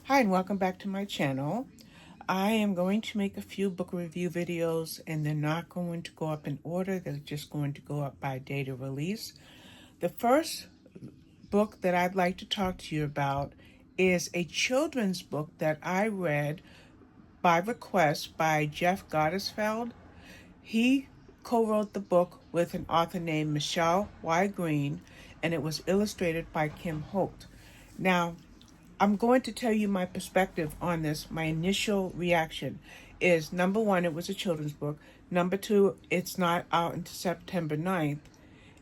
Hi and welcome back to my channel. I am going to make a few book review videos and they're not going to go up in order. They're just going to go up by date of release. The first book that I'd like to talk to you about is a children's book that I read by request by Jeff Gottesfeld. He co-wrote the book with an author named Michelle Y. Green, and it was illustrated by Kim Holt. Now, I'm going to tell you my perspective on this. My initial reaction is, number one, it was a children's book. Number two, it's not out until September 9th.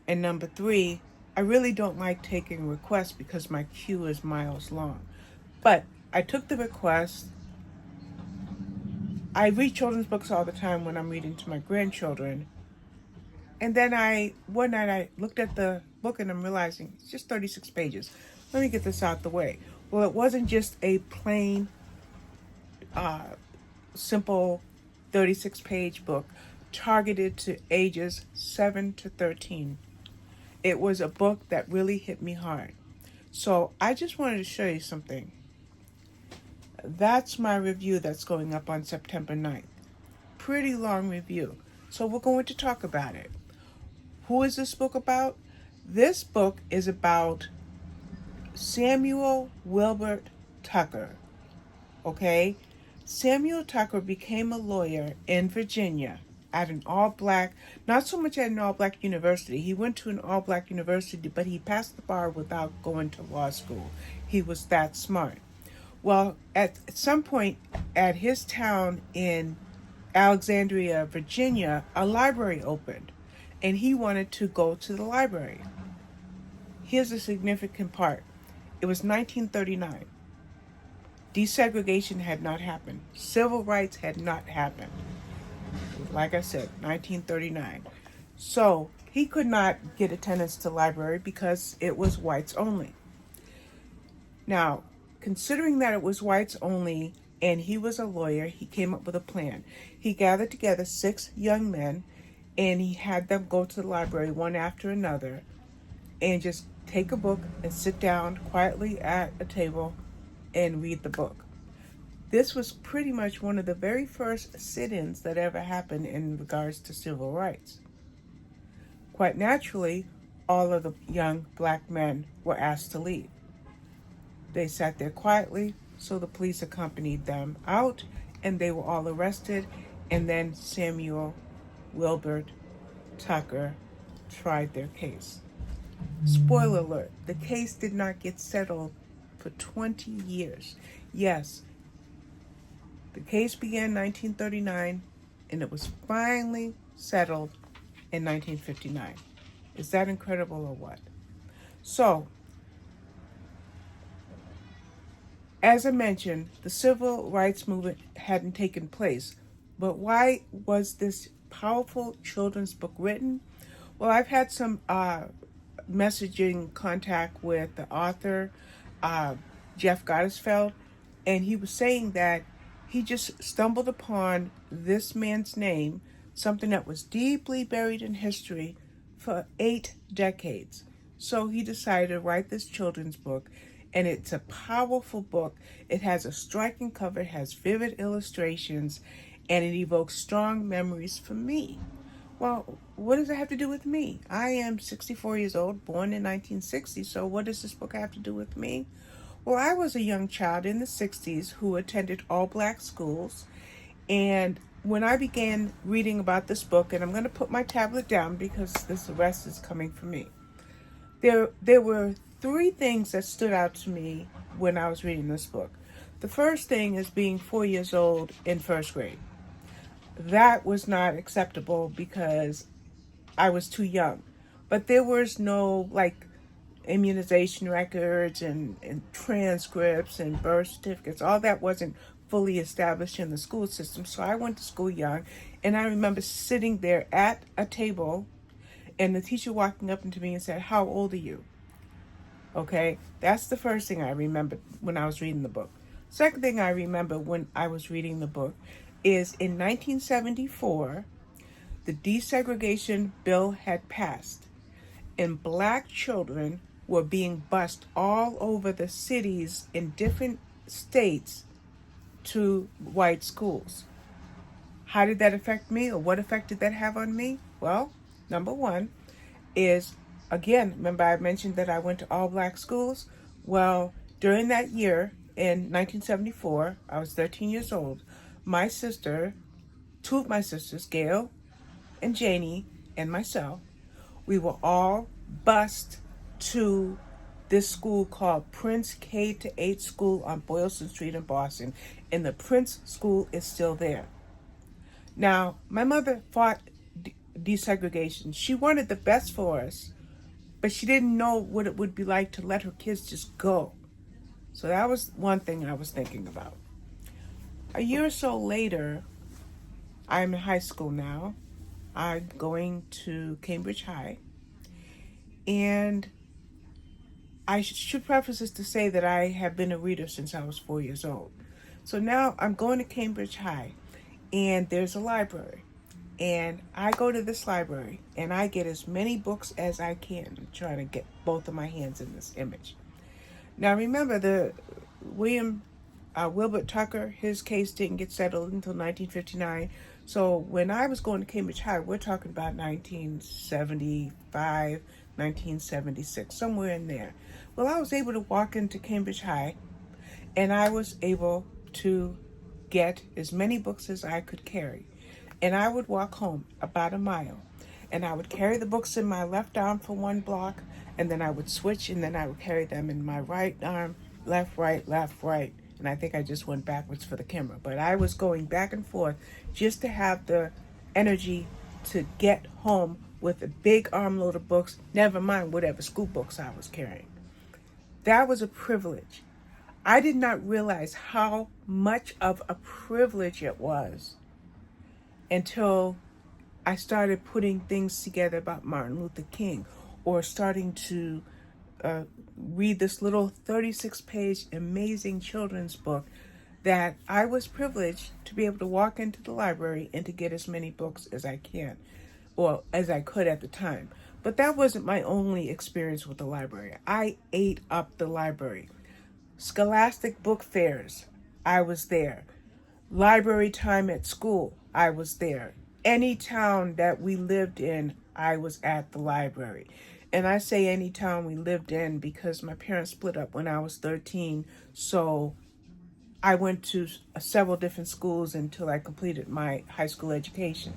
And number three, I really don't like taking requests because my queue is miles long. But I took the request. I read children's books all the time when I'm reading to my grandchildren. And then one night I looked at the book and I'm realizing it's just 36 pages. Let me get this out the way. Well, it wasn't just a plain, simple 36-page book targeted to ages 7 to 13. It was a book that really hit me hard. So I just wanted to show you something. That's my review that's going up on September 9th. Pretty long review. So we're going to talk about it. Who is this book about? This book is about Samuel Wilbert Tucker. Okay? Samuel Tucker became a lawyer in Virginia at an all-black, not so much at an all-black university. He went to an all-black university, but he passed the bar without going to law school. He was that smart. Well, at some point at his town in Alexandria, Virginia, a library opened, and he wanted to go to the library. Here's a significant part. It was 1939. Desegregation had not happened. Civil rights had not happened. Like I said, 1939. So he could not get attendance to the library because it was whites only. Now, considering that it was whites only and he was a lawyer, he came up with a plan. He gathered together 6 young men and he had them go to the library one after another and just take a book and sit down quietly at a table and read the book. This was pretty much one of the very first sit-ins that ever happened in regards to civil rights. Quite naturally, all of the young black men were asked to leave. They sat there quietly, so the police accompanied them out, and they were all arrested, and then Samuel Wilbert Tucker tried their case. Spoiler alert, the case did not get settled for 20 years. Yes, the case began in 1939, and it was finally settled in 1959. Is that incredible or what? So, as I mentioned, the civil rights movement hadn't taken place. But why was this powerful children's book written? Well, I've had some messaging contact with the author, Jeff Gottesfeld, and he was saying that he just stumbled upon this man's name, something that was deeply buried in history for 8 decades. So he decided to write this children's book, and it's a powerful book. It has a striking cover, it has vivid illustrations, and it evokes strong memories for me. Well, what does it have to do with me? I am 64 years old, born in 1960, so what does this book have to do with me? Well, I was a young child in the 60s who attended all-black schools, and when I began reading about this book, and I'm going to put my tablet down because the rest is coming from me, there were 3 things that stood out to me when I was reading this book. The first thing is being 4 years old in first grade. That was not acceptable because I was too young. But there was no immunization records and transcripts and birth certificates. All that wasn't fully established in the school system. So I went to school young, and I remember sitting there at a table and the teacher walking up to me and said, "How old are you?" Okay, that's the first thing I remember when I was reading the book. Second thing I remember when I was reading the book is in 1974, the desegregation bill had passed, and black children were being bused all over the cities in different states to white schools. How did that affect me, or what effect did that have on me? Well, number one is, again, remember I mentioned that I went to all black schools? Well, during that year in 1974, I was 13 years old. My sister, two of my sisters, Gail and Janie, and myself, we were all bused to this school called Prince K-8 School on Boylston Street in Boston. And the Prince School is still there. Now, my mother fought desegregation. She wanted the best for us, but she didn't know what it would be like to let her kids just go. So that was one thing I was thinking about. A year or so later, I'm in high school now. I'm going to Cambridge High. And I should preface this to say that I have been a reader since I was 4 years old. So now I'm going to Cambridge High, and there's a library. And I go to this library, and I get as many books as I can. I'm trying to get both of my hands in this image. Now remember, the Wilbert Tucker, his case didn't get settled until 1959. So when I was going to Cambridge High, we're talking about 1975, 1976, somewhere in there. Well, I was able to walk into Cambridge High, and I was able to get as many books as I could carry. And I would walk home about a mile, and I would carry the books in my left arm for one block, and then I would switch, and then I would carry them in my right arm, left, right, and I think I just went backwards for the camera. But I was going back and forth just to have the energy to get home with a big armload of books, never mind whatever school books I was carrying. That was a privilege. I did not realize how much of a privilege it was until I started putting things together about Martin Luther King, or starting to read this little 36-page amazing children's book, that I was privileged to be able to walk into the library and to get as many books as I can, or as I could at the time. But that wasn't my only experience with the library. I ate up the library. Scholastic book fairs, I was there. Library time at school, I was there. Any town that we lived in, I was at the library. And I say any town we lived in because my parents split up when I was 13, so I went to several different schools until I completed my high school education.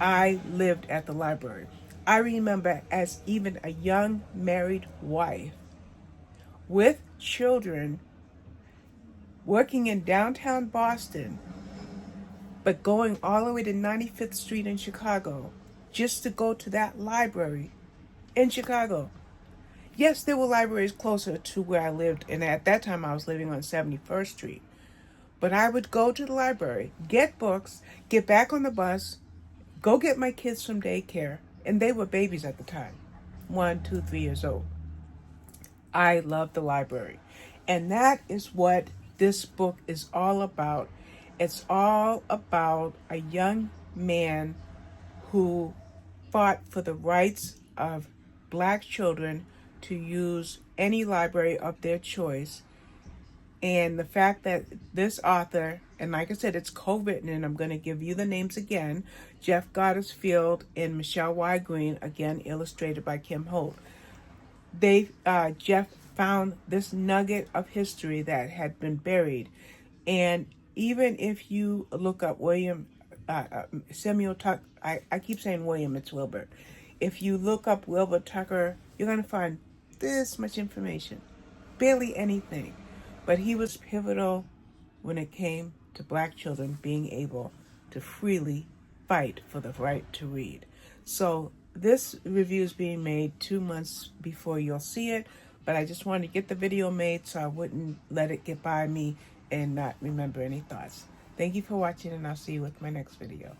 I lived at the library. I remember, as even a young married wife with children, working in downtown Boston, but going all the way to 95th Street in Chicago just to go to that library in Chicago. Yes, there were libraries closer to where I lived, and at that time I was living on 71st Street. But I would go to the library, get books, get back on the bus, go get my kids from daycare, and they were babies at the time, 1, 2, 3 years old. I loved the library. And that is what this book is all about. It's all about a young man who fought for the rights of black children to use any library of their choice. And the fact that this author, and like I said, it's co-written, and I'm going to give you the names again: Jeff Goddesfield and Michelle Y. Green, again illustrated by Kim Holt. Jeff found this nugget of history that had been buried. And even if you look up Samuel Tucker, I keep saying William, it's Wilbert. If you look up Wilbert Tucker, you're going to find this much information, barely anything. But he was pivotal when it came to black children being able to freely fight for the right to read. So this review is being made 2 months before you'll see it, but I just wanted to get the video made so I wouldn't let it get by me and not remember any thoughts. Thank you for watching, and I'll see you with my next video.